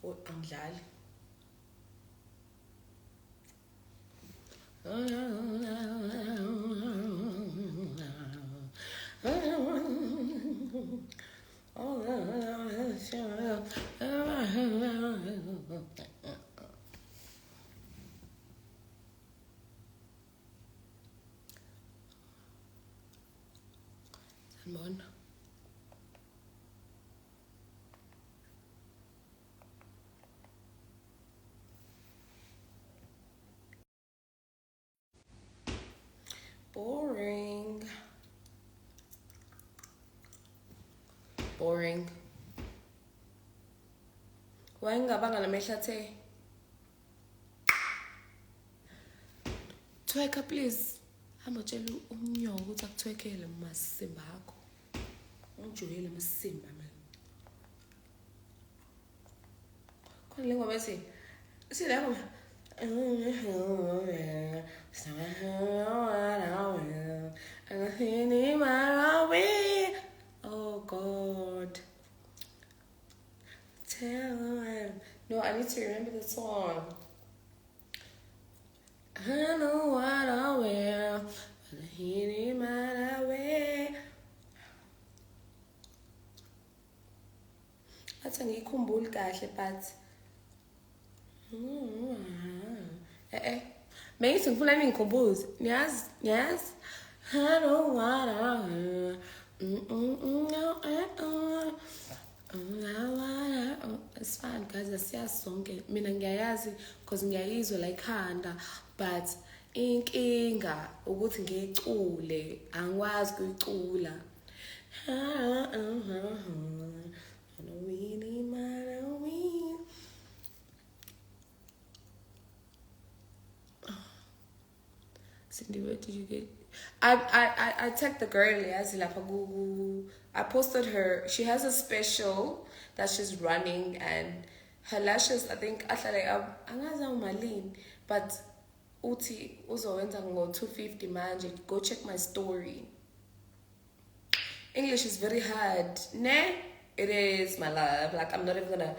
angidlali. Sanibona. Boring. Boring. Why ngabanga namehla the? Tweka please. Hamba tshela umnyoko ukuthi akuthwekele masimba akho. Ungijulele masimba man. Khona lengoma ethi silapho. Oh God. Tell him. No, I need to remember the song. I know what I will. But he need my way. Athi ngiyikhumbuli kahle but Maybe ngifuna ningikhumbuze. Niyazi? I know what I will. It's fine guys, asiyazi sonke. Mina ngiyayazi because ngiyayizwa la ikhanda but inkinga ukuthi ngiyicule, angikwazi ukuyicula. Cindy, where did you get? I tagged the girl as I posted her. She has a special that she's running and her lashes, I think but uti uzowenza ngo 250 manje. Go check my story. English is very hard. Ne? It is, my love. Like, I'm not even gonna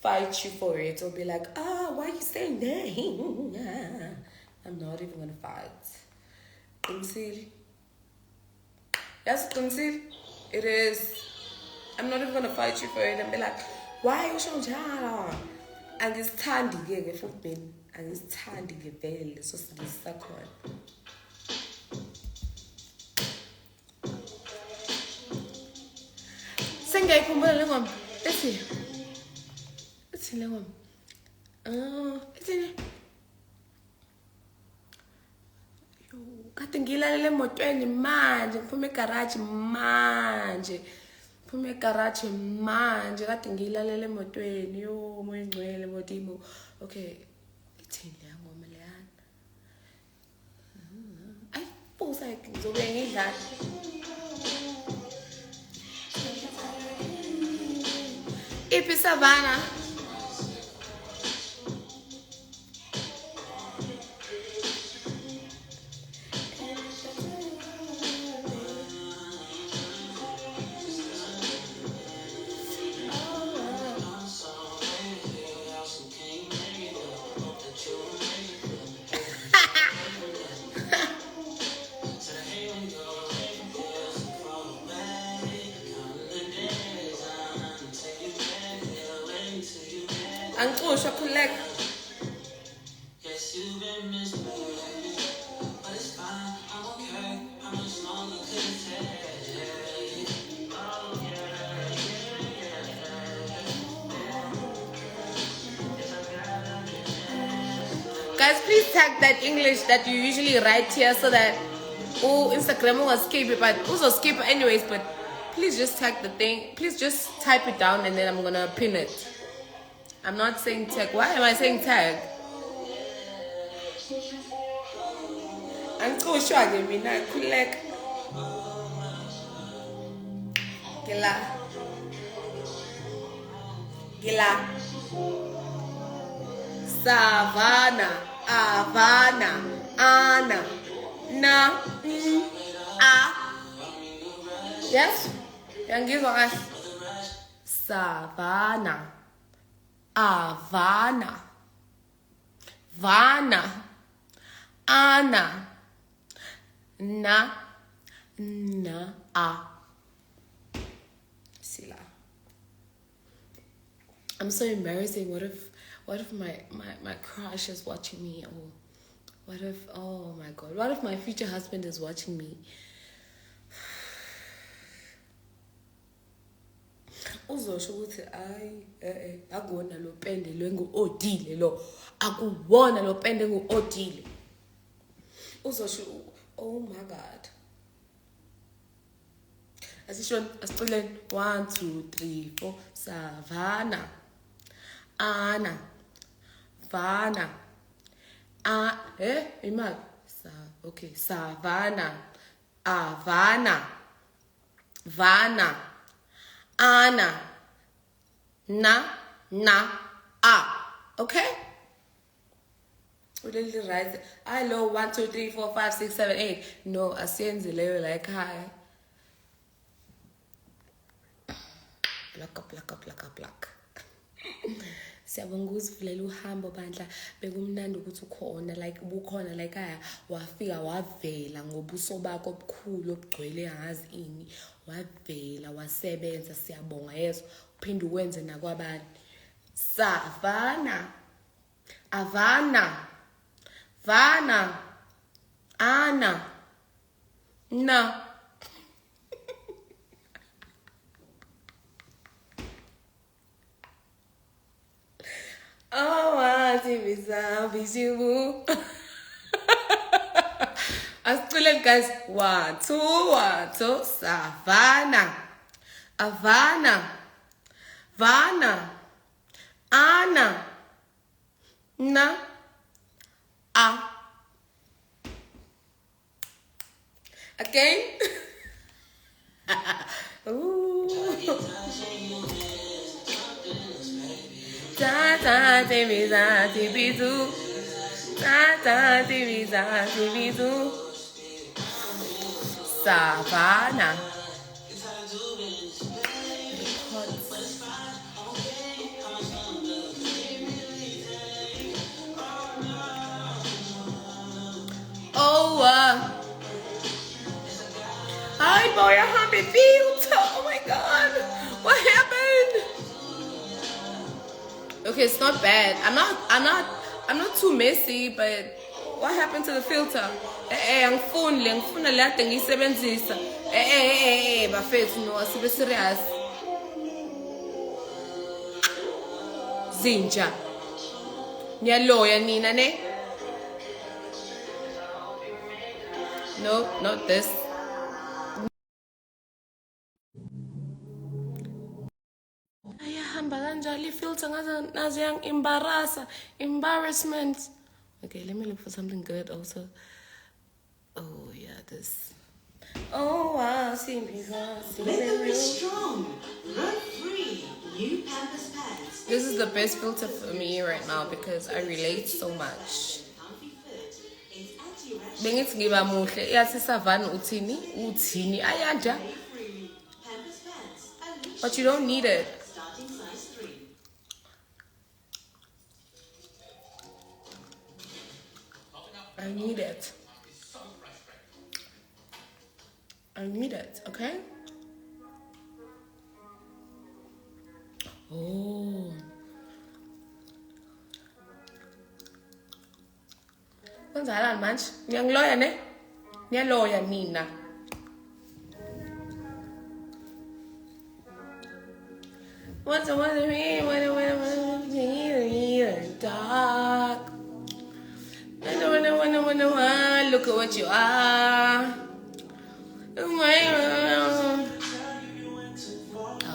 fight you for it or be like, why are you saying that? I'm not even gonna fight. Yes, conceal. It is. I'm not even gonna fight you for it and be like, why are you so jala? And it's tandy gege footbin. And it's tandy gege so sakon. Sengay kumbala lengom. Let's see lengom. It's in it. Kade ngilalele emotweni manje ngiphume egarage manje kade ngilalele emotweni yo moya ingcwele modimo. Okay, ithini le ngoma leyana? Ay busa ngizobe ngidlala. Iphi Savannah? Angixoshwa khuleka. Guys, please tag that English that you usually write here so that Instagram will skip it, but also skip anyways, but please just tag the thing. Please just type it down and then I'm gonna pin it. I'm not saying tag. Why am I saying tag? I'm so sure I mean that collect. Gila. Savannah. Havana. Anna. Na. Yes? Yang give us Savannah. Avana. Vana. Ana. Na. Na. A. Sila. I'm so embarrassing. What if my crush is watching me? Or what if, oh my God, what if my future husband is watching me? Uzosho ukuthi ayi akuwona lo pende lwengu-odile lo akuwona lo pende ngu-odile. Uzosho, oh my God. Asishon asicileni 1 2 3 4 savana ana vana imali okay savana avana vana ana na a. Okay, really right. I know 1 2 3 4 5 6 7 8. No, asiyenzi leyo like hi. Plaka. Siyabonga ukuzivulela uhambo bandla, bekumnandi ukuthi ukhona like ubukhona like haya wafika wavela ngobuso bakho obukhulu obugcwele angazi ini, wavela wasebenza. Siyabonga yeso, uphinde ukwenze nakwabani. Savana avana vana ana na. Oh, I see you. Asicileni guys. 1 2 savana avana vana ana na a. Again. Ooh. Ta timiza tibizu. Ta timiza tibizu. Savana. Oh, hi boy, I have a filter. Oh my God, what happened? Okay, it's not bad. I'm not too messy, but what happened to the filter? Ngifuna le kade ngiyisebenzisa. Bafethu no, asibe serious. Zinja. Niyaloya nina ne? No, not this. Ayahamba kanjalo filter ngaze yang embarrassment. Okay, let me look for something good also. Oh yeah, this. Oh wow, see me. Very strong, run-free, new Pampers pads. This is the best filter for me right now because I relate so much. Bengithi ngiba muhle yathi savana uthini ayanda. But you don't need it. I need it. I need it, okay? Oh. Kwenzakalani manje? Ngiyangiloya ne? Ngiyaloya nina. What's the one me? What dark? Look at what you are. Oh,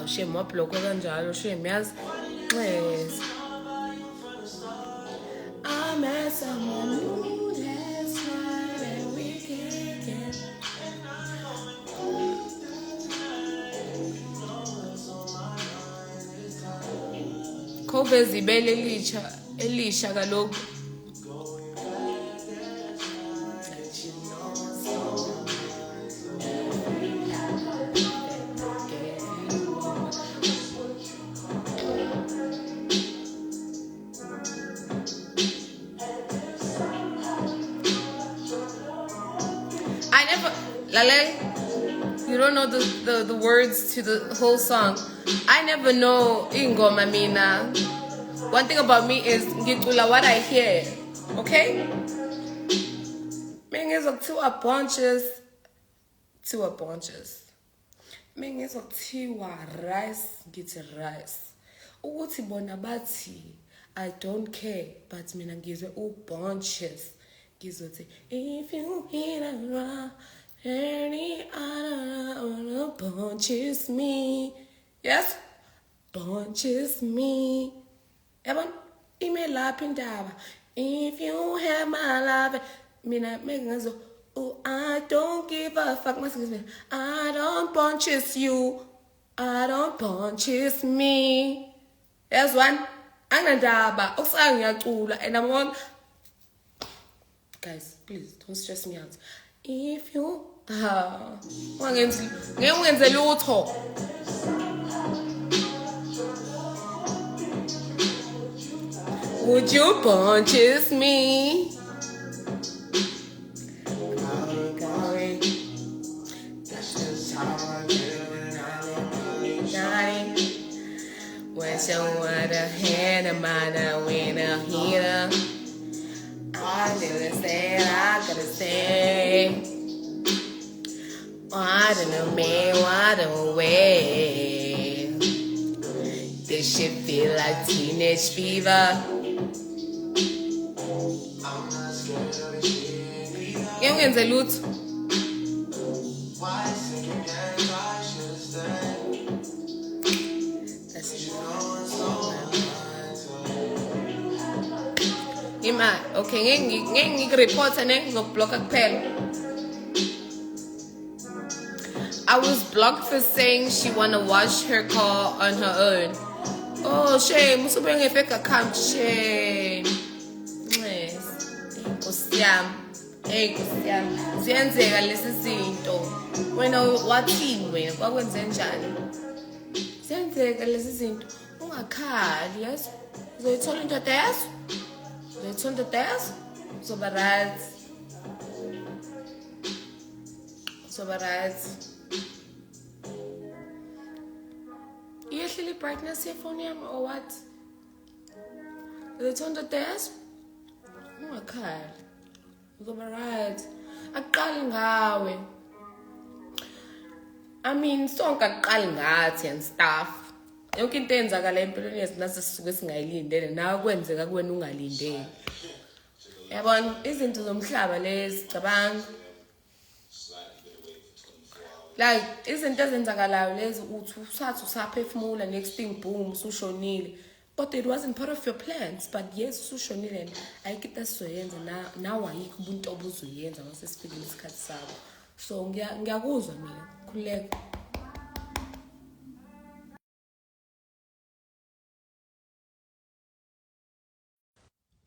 shit, my block kanjalo, shit, yazi. Yes. I met someone new last night and we can't get. Koveza ibele elisha kaloku. Lalel, you don't know the words to the whole song. I never know ingoma mina. One thing about me is ngicula what I hear. Okay? Mengizokuthiwa bunches. Tiwa bunches. Mengizokuthiwa rice, ngithi rice. Ukuthi bona bathi I don't care, but mina ngizwe bunches. Gizote, if you hit a rock, any other bunches me. Yes? Bunches me. Yabon, email up in daba. If you have my love, mina make ngazo. Oh, I don't give a fuck. I don't bunches you. I don't bunches me. There's one. Angadaba. Okusanga ngiyacula and I'm on. Guys, please don't stress me out. If you ngenze lutho. Would you bunches me? Wish I would have had a man when a heater. I didn't say I could have said. Why don't me, why don't we? This shit feel like teenage fever. Ngenze lutho. Okay, ngikireport ngizokublock kuphela. I was blocked for saying she wanna watch her call on her own. Oh shame, usube nge-fake account, shame. Yes. Hey Nkosi ziyenzeka lezi zinto. Wena wathini wena kwakwenze njani? Ziyenzeka lezi zinto. Ungakhali, yes? Uzoyithola into yazo? Uzoyithola into yazo? Uzoba right. Uzoba right. Iyehlile brightness yefoni yami or what? Uzoyithola into yazo? Ungakhali. Uzoba right. Aqali ngawe. I mean, sonke aqali ngathi and stuff. Yonke into eyenzakala empilweni yethu nase sisuke singayilindele nawe kwenzeka kuwena ungalindele. Yabona izinto zomhlaba lezi cabanga. Like izinto ezenzakalayo lezi uthi usathi usaphefumula next thing boom usushonile. But it wasn't part of your plans, but yes usushonile and ayikho esizoyenza now ayikho ubuntu obuzoyenza mase sifikile isikhathi sabo. So ngiyakuzwa mina khuleka.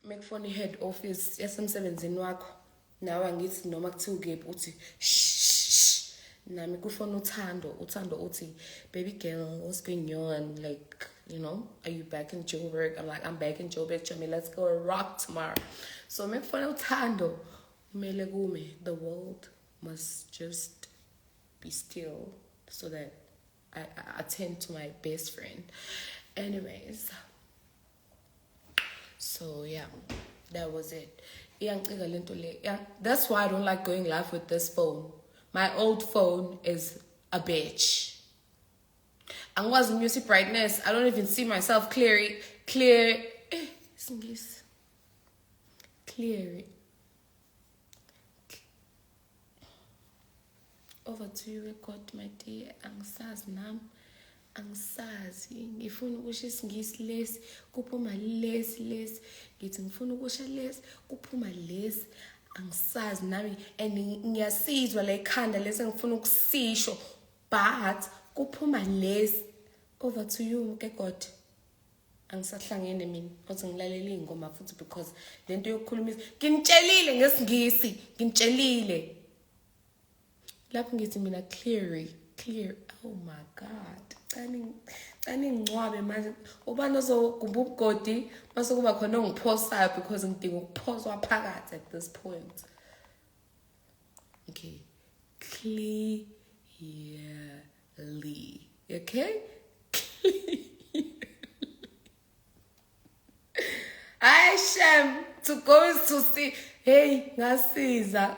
Mekufona head office yasemsebenzini wakho nawe angithi noma kuthiwa ukephi uthi shh nami kufona uthando uthi baby girl what's going on, like, you know, are you back in Joburg? I'm like, I'm back in Joburg, Chummy, let's go rock tomorrow. So mekufona uthando kumele kume, the world must just be still so that I attend to my best friend. Anyways, so yeah, that was it. Yeah, that's why I don't like going live with this phone. My old phone is a bitch. And what's the music brightness? I don't even see myself clear. Clear. Over to you, record my dear. Angisazi nam. Angisazi. Ngifuna ukusho isingisi lesi, kuphuma lesi. Ngithi ngifuna ukusho lesi, kuphuma lesi. Angisazi nami and ngiyasizwa la ikhanda lesi ngifuna ukusisho, but kuphuma lesi. Over to you, ke God. Angisahlangene mina ukuthi ngilalela ingoma futhi because lento yokukhulumisa ngintshelile ngesingisi, ngintshelile. Lapho ngithi mina clear. Oh my God. Cani ngcwabe manje. Ubani ozogumba ubugodi mase kuba khona ongiphosayo because ngidinga ukuphoswa phakathi at this point. Okay. clearly. Okay? I shame to go to see. Hey, ngasiza.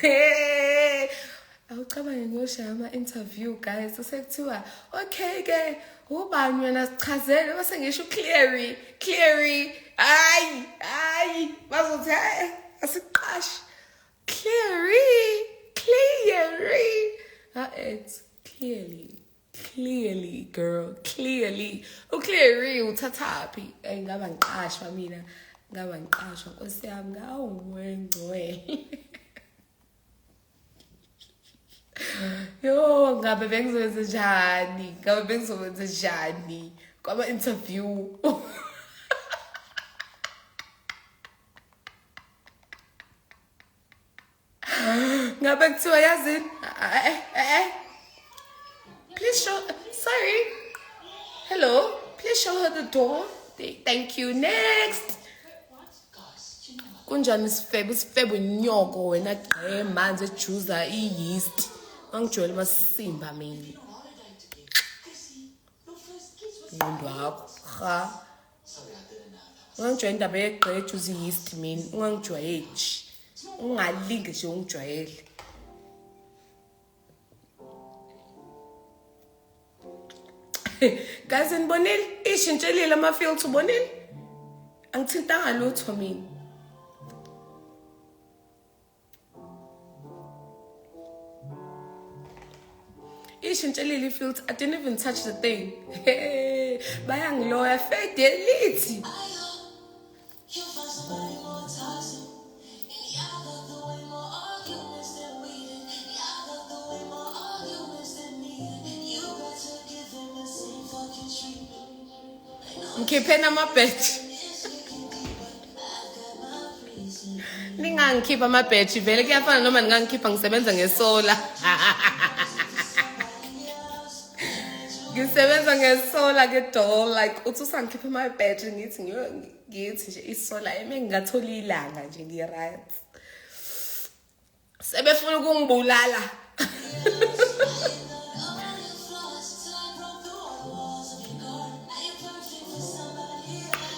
Hey. Awucabange ngiyoshaya ama-interview guys sekuthiwa okay ke ubani wena sichazele base ngisho cleary hayi bazothi hayi asiqashi cleary it's clearly girl clearly ucleary uthathaphi ngaba ngiqashwa mina ngaba ngiqashwa nkosi yami ngawungwengwe yo ngabe bengizowenza njani kwama-interview ngabe kuthiwa yazini please show sorry hello please show her the door thank you next kunjani isifebe unyoko wena gqe manzi ejuza i-yeast angijwayele basimba mina ngqondo wakho ha ungangijwayele indaba yegqe ejuza i-yeast mina ungangijwayeli ungalingi nje ungijwayele guys nibonile ishintshelile ama-filter ubonile angithintanga lutho mina ishintshelile i-filter I didn't even touch the thing bayangiloya fake delete ngikhipheni amabheji ningangikhipha amabheji vele kuyafana noma ningangikhipha ngisebenza ngesola ngisebenza ngesola ke-doll like uthi usangikhipha amabheji ngithi nje isola eme ngingatholi ilanga nje ngi-right sebefuna ukungibulala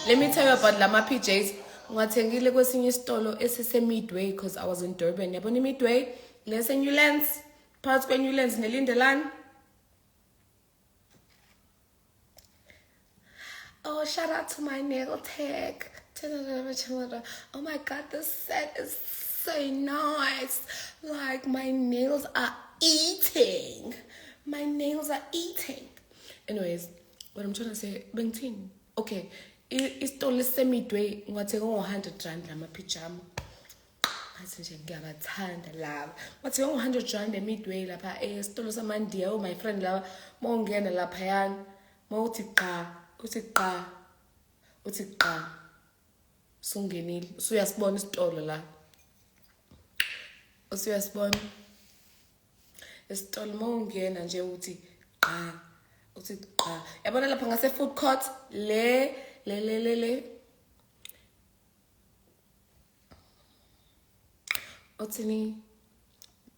let me tell you about lama PJs. Ngiwathengile kwesinye isitolo esise-Midway because I was in Durban. Yabona i-Midway lese-Newlands, phakathi kwe-Newlands neLindelani. Oh, shout out to my nail tech. Oh my God, this set is so nice. Like, my nails are eating. My nails are eating. Anyways, what I'm trying to say, Bengtin. Okay. Isitolo lese-Midway ngiwathenga ngo-100 lama-pijama ngathi nje ngiyabathanda laba wathenga ngo-100 e-Midway lapha esitolo samandiya my friend laba mawungena laphayana mawuthi qa sungenile usuyasibona isitolo la usuyasibona isitolo mawungena nje uthi qa yabona lapha ngase-food court le Otini,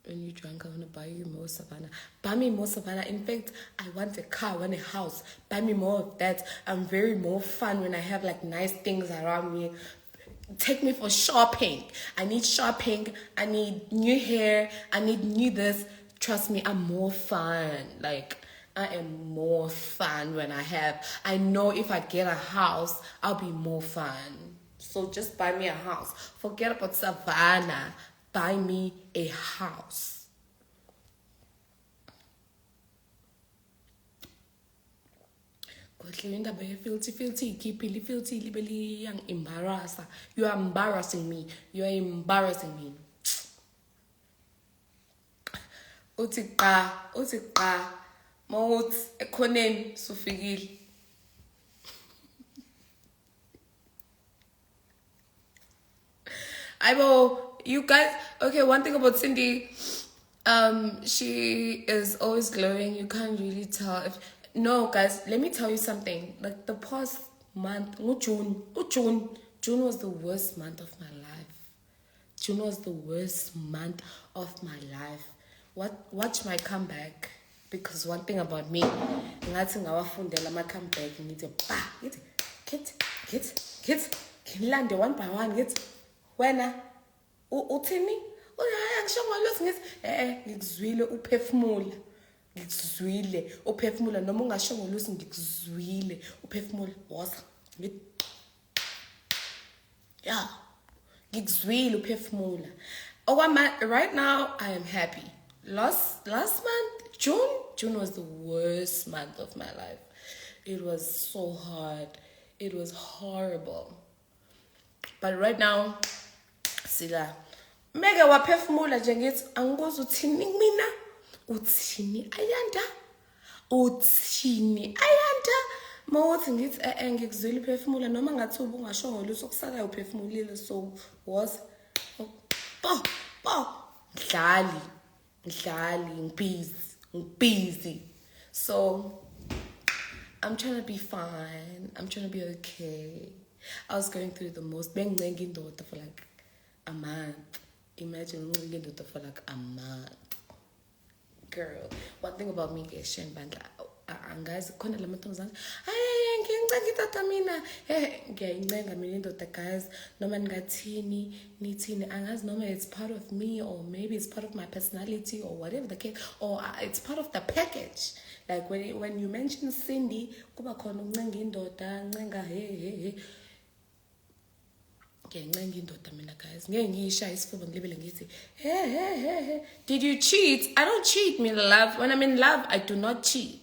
when you drunk, I want to buy you more Savannah. Buy me more Savannah. In fact, I want a car, I want a house. Buy me more of that. I'm very more fun when I have like nice things around me. Take me for shopping. I need shopping. I need new hair. I need new this. Trust me, I'm more fun. Like, I am more fun when I know if I get a house, I'll be more fun. So just buy me a house. Forget about Savannah. Buy me a house. You are embarrassing me. You are embarrassing me. Uti qa. Mawuthi ekhoneni sufikile Aibo, you guys, okay, one thing about Cindy, she is always glowing. You can't really tell if no guys, let me tell you something. Like the past month, June was the worst month of my life. June was the worst month of my life. watch my comeback. Because one thing about me, ngathi ngawafundela ama comeback ngithi ba ngithi kids ngilande one by one ngithi wena uthini angishongo lutho ngithi ngikuzwile uphefumula ngikuzwile uphefumula noma ungashongo lutho ngikuzwile uphefumula woza ngithi yeah ngikuzwile uphefumula right now I am happy. Last month, June was the worst month of my life. It was so hard. It was horrible. But right now, sila mega waphefumula nje ngithi angikwazi uthini mina uthini ayanda mawuthi ngithi ngikuzwile uphefumula noma ngathi ubungashongo lutho kusakayo uphefumulile so was ngihlali busy. So I'm trying to be fine. I'm trying to be okay. I was going through the most bengcenga indoda for like a month. Imagine ngcenga indoda for like a month. Girl, one thing about me ke Shenbandla angazi khona lamantombazana ngiyincenga indoda mina ngiyayincenga mina indoda guys noma nithini angazi noma it's part of me or maybe it's part of my personality or whatever the case or it's part of the package. Like when you mention Cindy kuba khona uncenga indoda ncenga hey ngiyancenga indoda mina guys ngeke ngiyishaya isifuba ngilibele ngithi hey did you cheat? I don't cheat, me love. When I'm in love I do not cheat.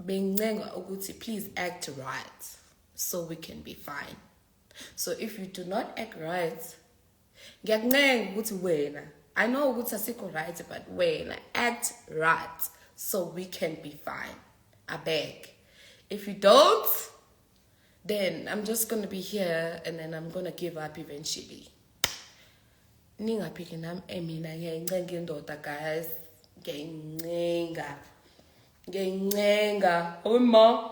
Bencenga ukuthi please act right so we can be fine. So if you do not act right ngiyakuncenga ukuthi wena I know ukuthi asikho right but wena act right so we can be fine. I beg. If you don't, then I'm just going to be here and then I'm going to give up eventually. Ningaphiki nami mina ngiyancenga indoda guys. Ngiyancenga uma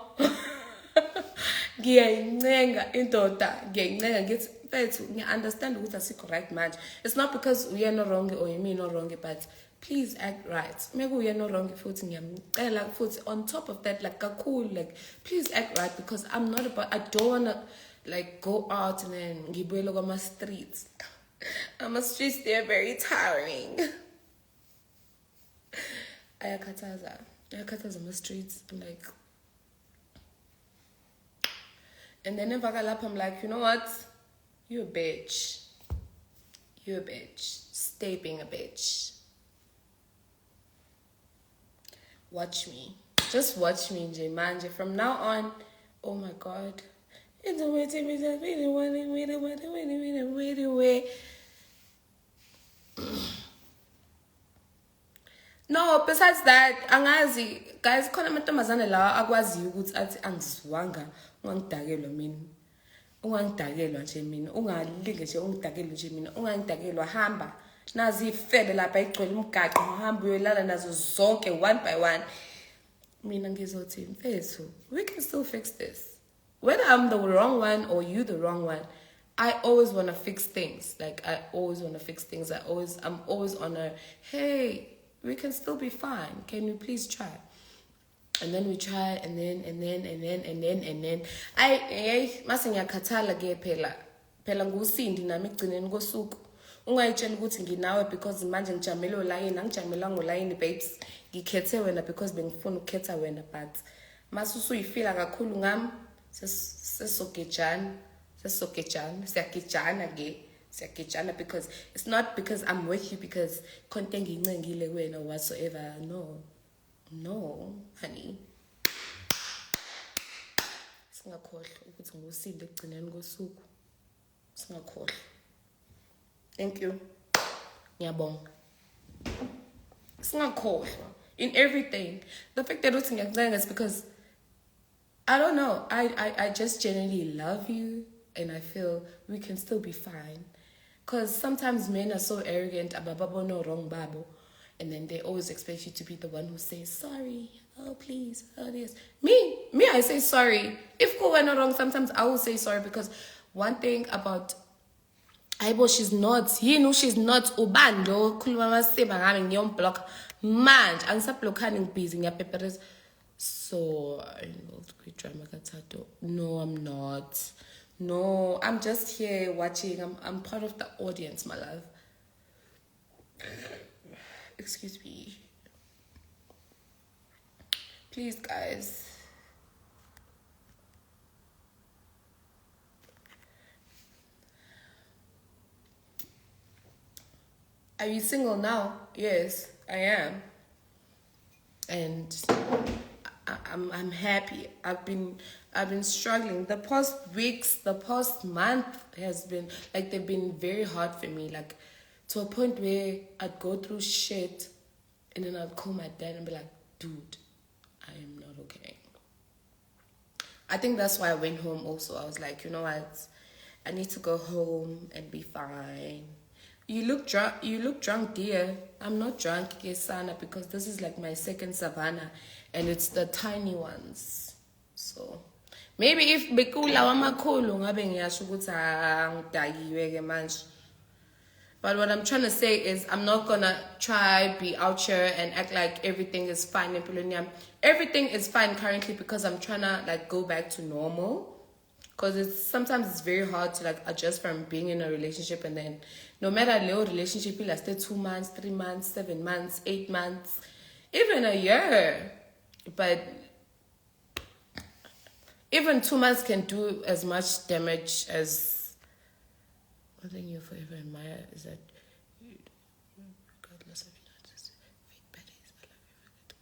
ngiyancenga indoda ngiyancenga ngithi mfethu ngiunderstand ukuthi asikho right manje. It's not because uyena wrong or yimi no wrong but please act right. Maybe uyena wrong futhi ngiyamcela futhi on top of that like kakhulu like please act right because I don't want to like go out and then ngibuyele kwama streets. My streets, they're very tiring. Ayakhathaza my streets. I'm like, and then if I got up, I'm like, you know what? You're a bitch. Stay being a bitch. Watch me. Just watch me, J Manje. From now on, oh my God. It's a way. No, besides that, angazi, guys, khona amantombazane lawa akwaziyo ukuthi athi angizwanga ungangidakelwa mina. Ungangidakelwa nje mina, ungalinge nje ungidakelwe nje mina, ungangidakelwa hamba. Nazi ifebe lapha igcwele umgaqo, uhamba uyolala nazo zonke one by one. Mina ngizothi mfethu, we can still fix this. Whether I'm the wrong one or you the wrong one, I always want to fix things. Like I'm always on a hey, we can still be fine. Can you please try? And then we try, and then. Masengiyakhathala ke phela ngusindi nami egcineni kosuku. Ungayitshela ukuthi nginawe because manje ngijamele olayini, angijamelanga olayini babes. Ngikhethe wena because bengifuna ukukhetha wena but masusu uyifila kakhulu ngami sesokejana siyagejana because it's not because I'm with you because konke ngincengile wena whatsoever. No honey, singakhohlwa ukuthi ngusinde egcineni kosuku, singakhohlwa. Thank you, ngiyabonga. Singakhohlwa in everything. The fact that uthi ngiyakuncenga is because I don't know, I just genuinely love you and I feel we can still be fine. Because sometimes men are so arrogant about babo no wrong babo, and then they always expect you to be the one who says sorry, oh please, oh this. Me I say sorry. If we're not wrong, sometimes I will say sorry because one thing about Ayibo, she's not. Yini she's not. Ubani lo khuluma amaseba ngami ngiyomblock manje. Angisablockani ngibhizi ngiyapepereza. So, involved great drama kathathu. No, I'm not. No, I'm just here watching. I'm part of the audience, my love. Excuse me. Please, guys. Are you single now? Yes, I am. And I'm happy. I've been struggling. The past weeks, the past month has been like they've been very hard for me. Like to a point where I'd go through shit and then I'd call my dad and be like, dude, I am not okay. I think that's why I went home also. I was like, you know what? I need to go home and be fine. You look drunk, dear. I'm not drunk, Kesana, because this is like my second Savannah and it's the tiny ones. So maybe if bekula wamakhulu ngabe ngiyasho ukuthi angidakiwe ke manje. But what I'm trying to say is I'm not gonna try be out here and act like everything is fine in Polonia. Everything is fine currently because I'm trying to like go back to normal. Because sometimes it's very hard to like adjust from being in a relationship and then no matter the relationship it lasted 2 months, 3 months, 7 months, 8 months, even a year. But even 2 months can do as much damage as one thing you forever admire is that regardless of fake baddies, I love you.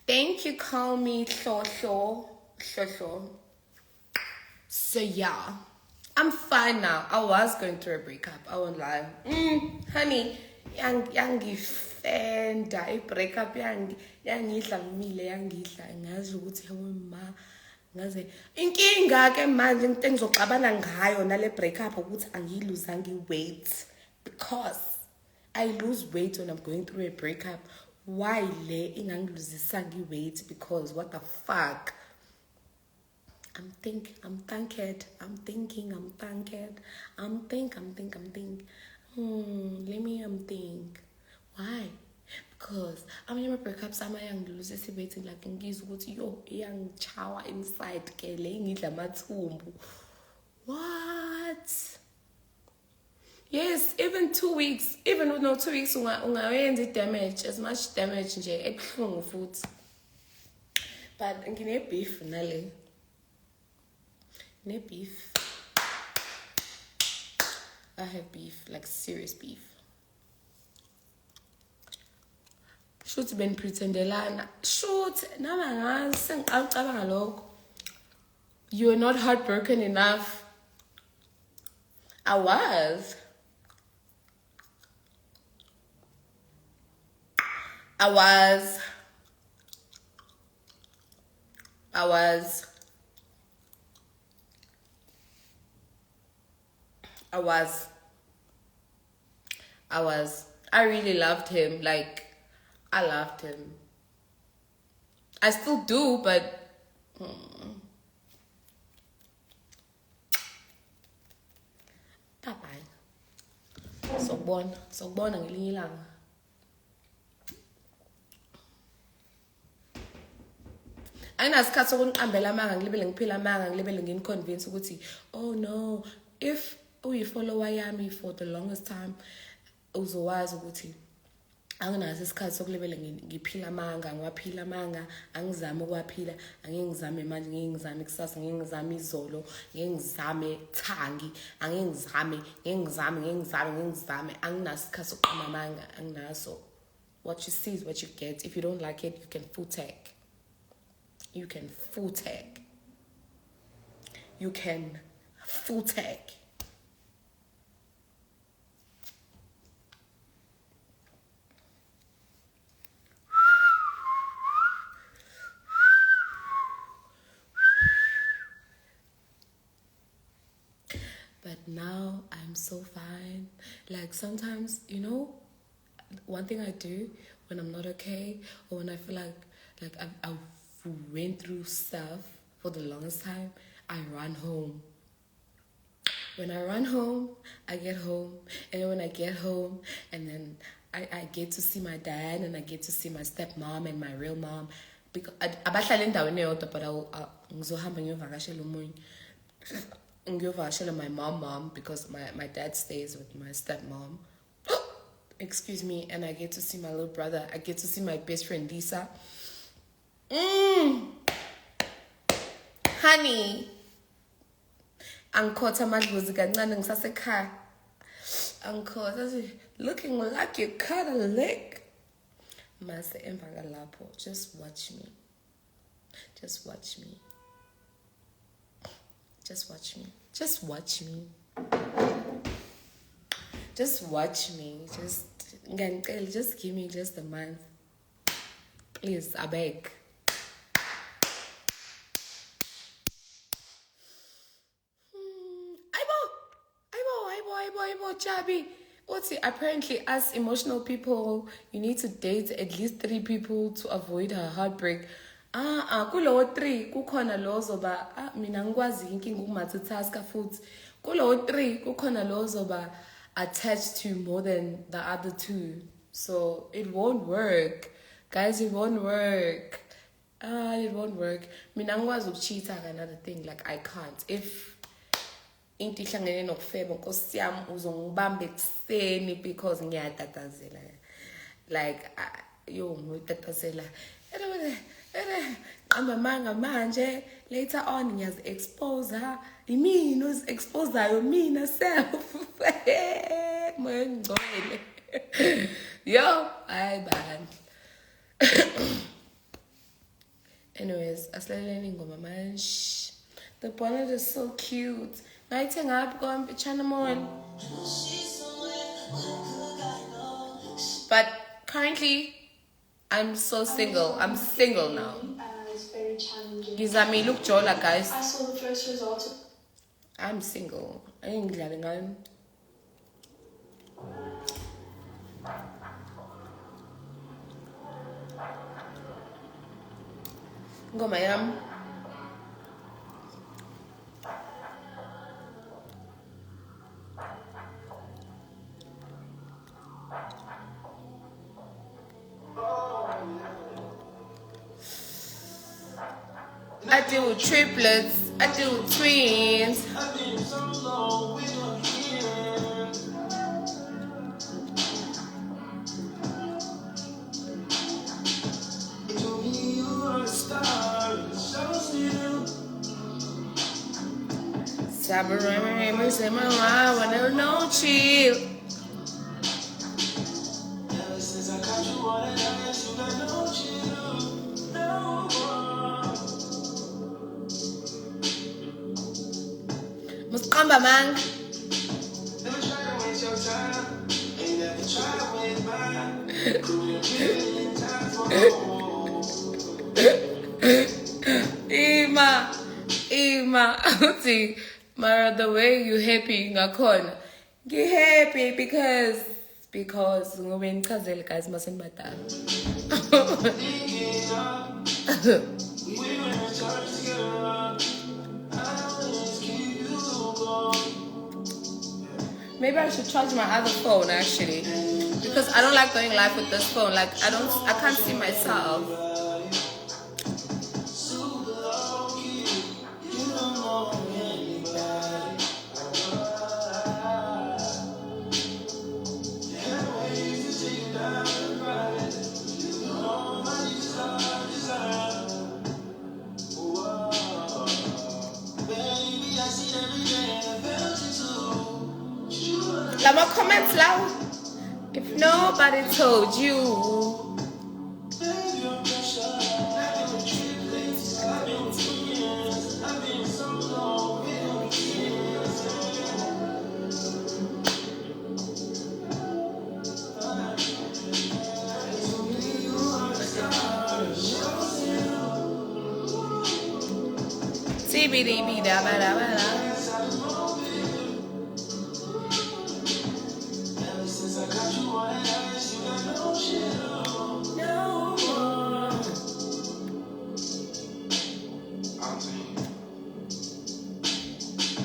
Thank you, call me Shosho. So yeah, I'm fine now. I was going through a breakup. I won't lie. Honey, yangifenda i-breakup yangidlamile yangidla ngazi ukuthi hawe ma ngaze inkinga ke manje into engizoxabana ngayo nale breakup ukuthi angiyiluzangi weight because I lose weight when I'm going through a breakup. Why le ingangiluzisanga weight? Because what the fuck? I'm thinking. Let me think. Why? Because I'm in a breakup. Some young loses waiting like in gives what yo young chawa inside ke laying it matumbu. What? Yes, even 2 weeks. Even with no 2 weeks, ungayenza damage as much damage nje ebuhlungu futhi. But ngine beef nale. No beef. I have beef, like serious beef. Shoot been pretendelana. Shoot, you're not heartbroken enough. I was. I really loved him. Like, I loved him. I still do, but bye-bye. Sogbona ngelinye ilanga. Ayinasikhathi sokunqambela amanga ngilibele ngiphila amanga ngilibele nginiconvince ukuthi oh no, if uyifollower yami for the longest time uzowazi ukuthi anginaso isikhathi sokulibele ngiphila amanga ngiwaphila amanga angizame ukwaphila angengizame manje ngengizame kusasa ngengizame izolo ngengizame thangi angengizame anginaso isikhathi sokuqhama amanga anginaso. What you see is what you get. If you don't like it, you can full tag. You can full tag. But now I'm so fine. Like sometimes, you know, one thing I do when I'm not okay or when I feel like I went through stuff for the longest time, I run home. When I run home, I get home. And then when I get home, and then I get to see my dad, and I get to see my stepmom and my real mom. Because abahlala endaweni eyodwa, but ngizohamba ngiyovakashela omunye. Ngiyovakashela my mom because my dad stays with my stepmom. Excuse me. And I get to see my little brother. I get to see my best friend Lisa. Honey. Angikhothi amadlozi kancane ngisasekhaya. Angikhothi looking like you cut a leg. Mase emva kalapho, just watch me. Just watch me. Just watch me. Just watch me. Just watch me. Just give me just a month. Please, I beg. Aibo, Chabi. What's it? Apparently, as emotional people, you need to date at least 3 people to avoid her heartbreak. Kulo 3 kukhona lo zoba mina ngikwazi inkinga ukumultitaska futhi. Kulo 3 kukhona lo zoba attached to more than the other 2. So it won't work. Guys, it won't work. It won't work. Mina ngikwazi ukucheat another thing, like I can't. If into ihlangene nokufeba nkosi yami uzongibamba ekuseni because ngiyatatazela, like yo ngiyatatazela qamba manga manje, later on ngiyazi expose imina uzi-exposayo mina self moya ngcwele yo hayi bandla. Anyways, asilaleleni ingoma manje. The bonnet is so cute. Nighting up, go and channel more. But currently, I'm so single. I'm single now. It's very challenging. Gizami, look Jola, guys. I saw the first result. I'm single. I ain't glad I'm. Go, Mayam. I do triplets, I do twins. Sabarama, say my mind when there's no chill. Ever since I caught you on it, I guess you got no chill. No more. Must come by man. Never try to waste your time. Ain't never try to waste mine. Ima, see, Mara, the way you happy ngakhona. Get happy because ngoba ngichazele guys mustn't matter. Maybe I should charge my other phone actually, because I don't like going live with this phone. Like I can't see myself. Let my comments loud. If nobody told you. CBDB da ba da ba da.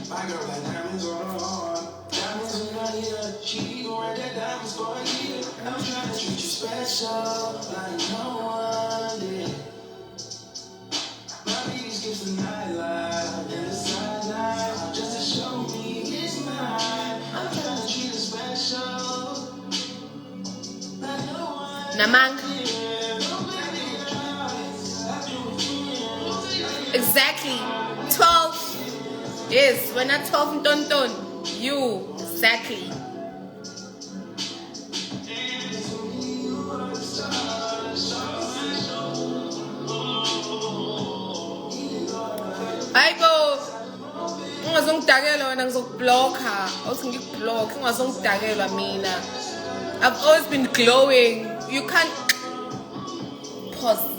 My girl got diamonds on her arm. special like no one did. My beats give some nightlife and the sideline just to show me it's mine. I'm trying to treat it special like no one Namang. did. Exactly. 12. Yes, we're not 12 tonton. You. Exactly. Hayibo. Ungazongidakela wena ngizokublocker. Awuthi ngikublock ungazongidakela mina. I've always been glowing. You can't pause.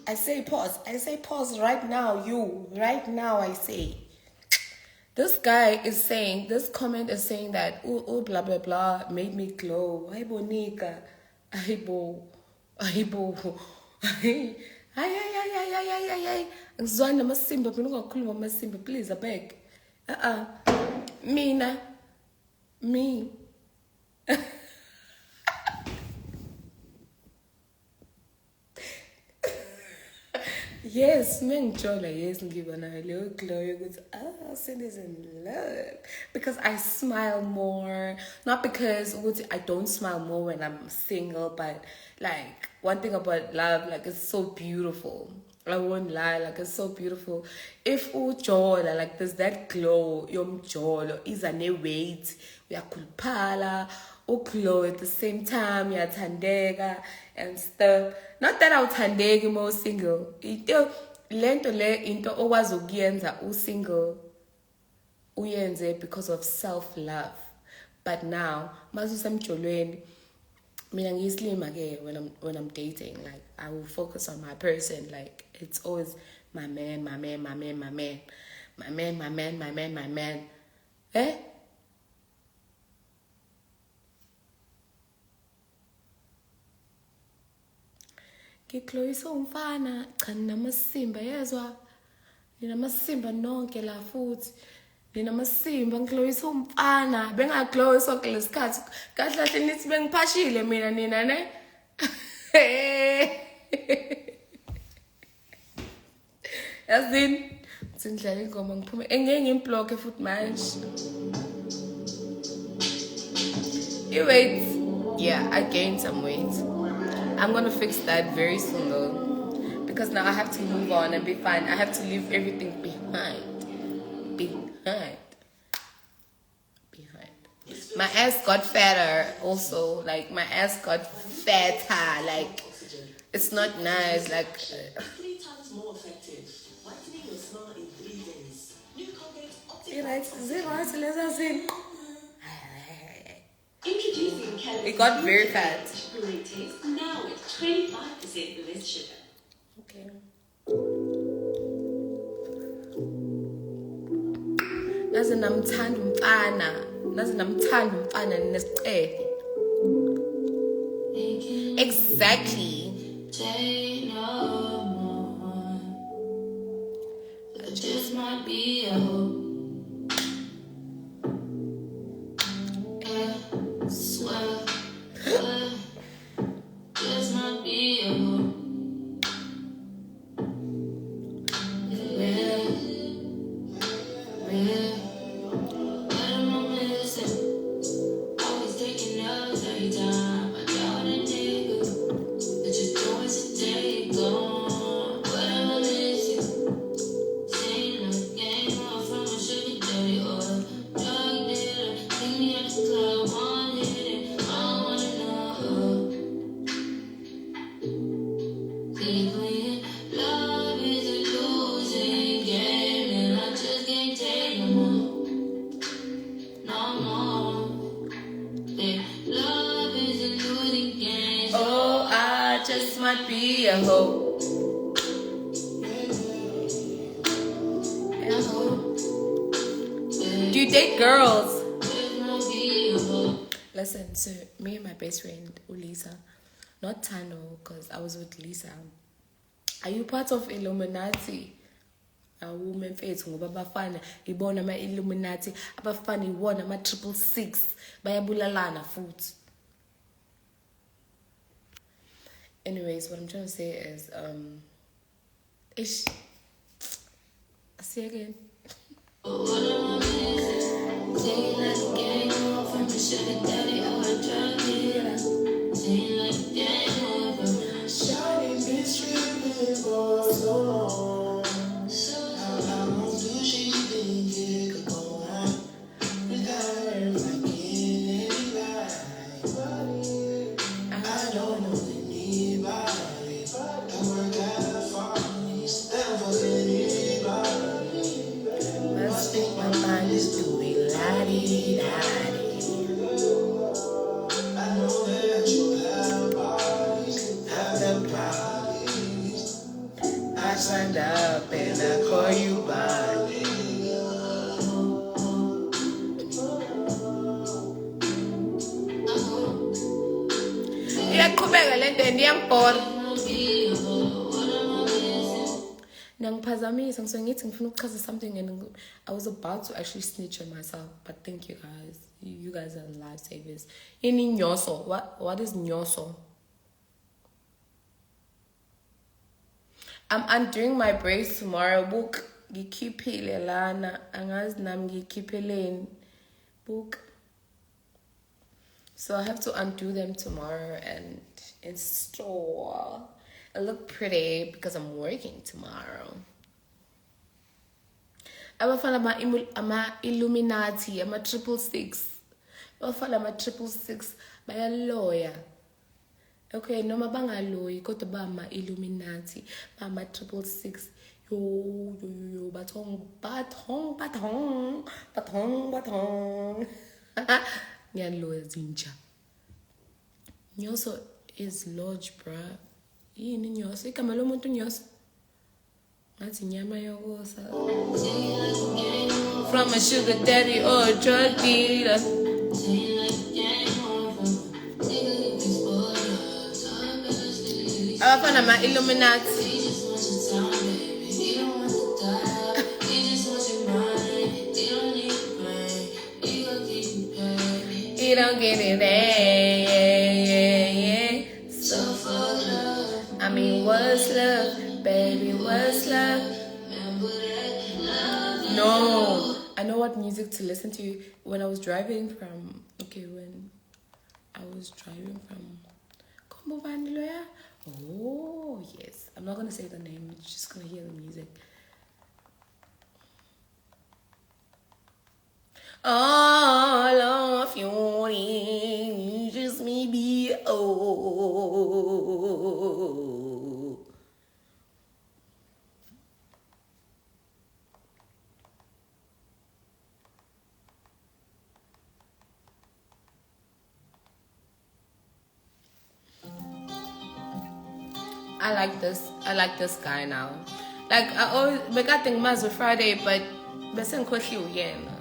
I say pause. I say pause right now. You. Right now I say. This guy is saying, this comment is saying that, oh, blah, blah, blah, made me glow. Aibo, Nika. Aibo. Aibo. Ay. Ngizwana amasimba, mina ungakhuluma amasimba, please, I beg. Mina. Me. Yes, mengijola, yes, ngibona leyo glow yokuthi Cindy's in love because I smile more, not because ukuthi I don't smile more when I'm single, but like one thing about love, like it's so beautiful. I won't lie, like it's so beautiful. If ujola, like there's that glow, yomjolo, iza ne weight, uyakhuluphala, glow at the same time, uyathandeka and stuff. Not that awuthandeki more single. Lento le into okwazi ukuyenza single uyenze because of self-love. But now, mazusamjolweni, mina ngiyislima ke when I'm dating, like I will focus on my person, like it's always my man. Eh? Ngikloyisa umfana cha ninamasimba yezwa ninamasimba nonke la futhi ninamasimba ngikloyisa umfana bengagloyisa kulesikhathi kahle kahle nithi bengiphashile mina nina ne yazini sindlala ingoma ngiphume engeke ngimblock futhi manje weight. Yeah, I gained some weight. I'm gonna fix that very soon though, because now I have to move on and be fine. I have to leave everything behind. My ass got fatter also. Like my ass got fatter. Like it's not nice. Like 3 times more effective. Whitening your smile in 3 days. New Colgate Optic. Introducing Kellogg's it got very fat. great taste now with 25% less sugar. Okay. Nazi namthanda umfana nesicele. Exactly. Just might be a hope. Swear, just might be a hope. What am I missing? Always taking notes every time I doubt a nigga. But just doing today, gone. What am I missing? Seen a game off from a sugar daddy or a drug dealer. Take me at the club, one hit it. I don't wanna know. Clean, love is a losing game, and I just can't take no more. No more. Love is a losing game. Oh, I just might be a hoe. Do you date girls? Just might be a hoe. Listen, so me and my best friend, Ulisa, not Tano, because I was with Lisa. Are you part of Illuminati? Women faith ngoba abafana ibona ama Illuminati, abafana iwona ama 666 bayabulalana futhi. Anyways, what I'm trying to say is, ish. I'll see you again. Must think my mind is doing la-dee-da-dee. I signed up and I call you back. Iyaqhubeka le nto ndiyangibhora. Ngiyaphazamisa ngisuke ngithi ngifuna ukuchaza something and I was about to actually snitch on myself, but thank you guys. You guys are lifesavers. Ini nyoso. What is nyoso? I'm undoing my braids tomorrow. Book ngikhiphile lana. Angazi nami ngikhipheleni. Book. So I have to undo them tomorrow and install. It look pretty because I'm working tomorrow. Abafana ama Illuminati, ama 666. Abafana ama 666 bayaloya. Okay, noma bangaloyi kodwa ba ama Illuminati, ba ama 666. Yo batong. Ngiyaloya zinja. Nyoso is lodge, bruh. Yini nyoso? Igama lomuntu nyoso. Ngathi nyama yokosa. From a sugar daddy or a drug dealer. Abafana ma Illuminati. You don't get it there. So for love. I mean, what's love? Baby, what's love? No. I know what music to listen to when I was driving from... Okay, when I was driving from... Kombo Vandiloya? Oh, yes. I'm not going to say the name. You're just going to hear the music. All of your names just maybe I like this guy now. Like I always think Mazur Friday, but besen kwetliwe yena.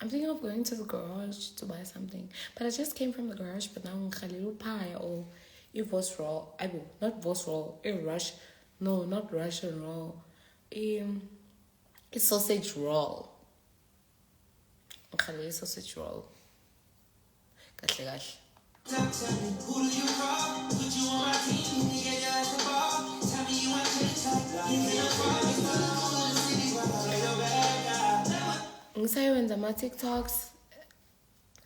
I'm thinking of going to the garage to buy something. But I just came from the garage, but now I'm Khalil pie or a Vos roll. I will not Vos roll, a rush. No, not Russian roll. A sausage roll. Khalil sausage roll. Kahle kahle. Ngisayenza my TikToks.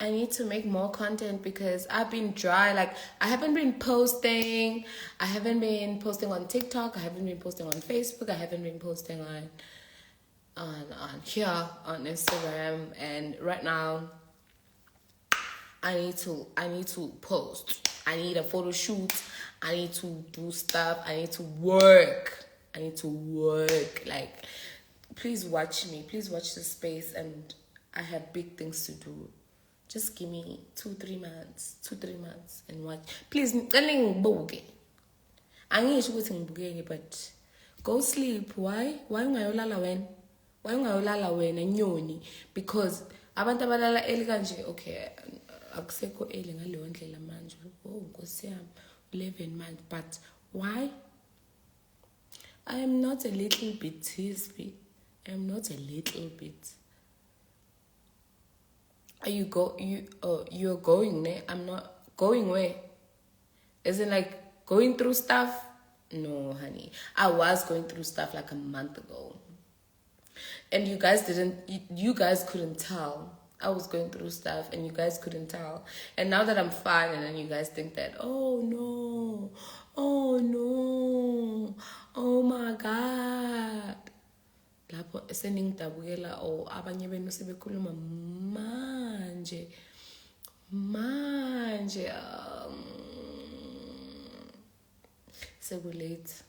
I need to make more content because I've been dry. Like, I haven't been posting. I haven't been posting on TikTok. I haven't been posting on Facebook. I haven't been posting on here on Instagram. And right now, I need to post. I need a photo shoot. I need to do stuff. I need to work. Like, please watch me. Please watch this space. And I have big things to do. Just give me 2-3 months and watch. Please, ngibuke. Angisho ukuthi ngibukeke, but go sleep. Why ungayolala wena? Why ungayolala wena nyoni? Because abantu abalala early kanje, okay, akusekho early ngaleyo ndlela manje. Oh, Nkosi yami, 11 months. But why? I am not a little bit Tisby. I am not a little bit. You're going there. I'm not going where? Is it like going through stuff? No, honey. I was going through stuff like a month ago. And you guys couldn't tell. I was going through stuff and you guys couldn't tell. And now that I'm fine, and then you guys think that, oh no, oh my God. Lapho seningidabukela or abanye benu sebekhuluma manje sekulate.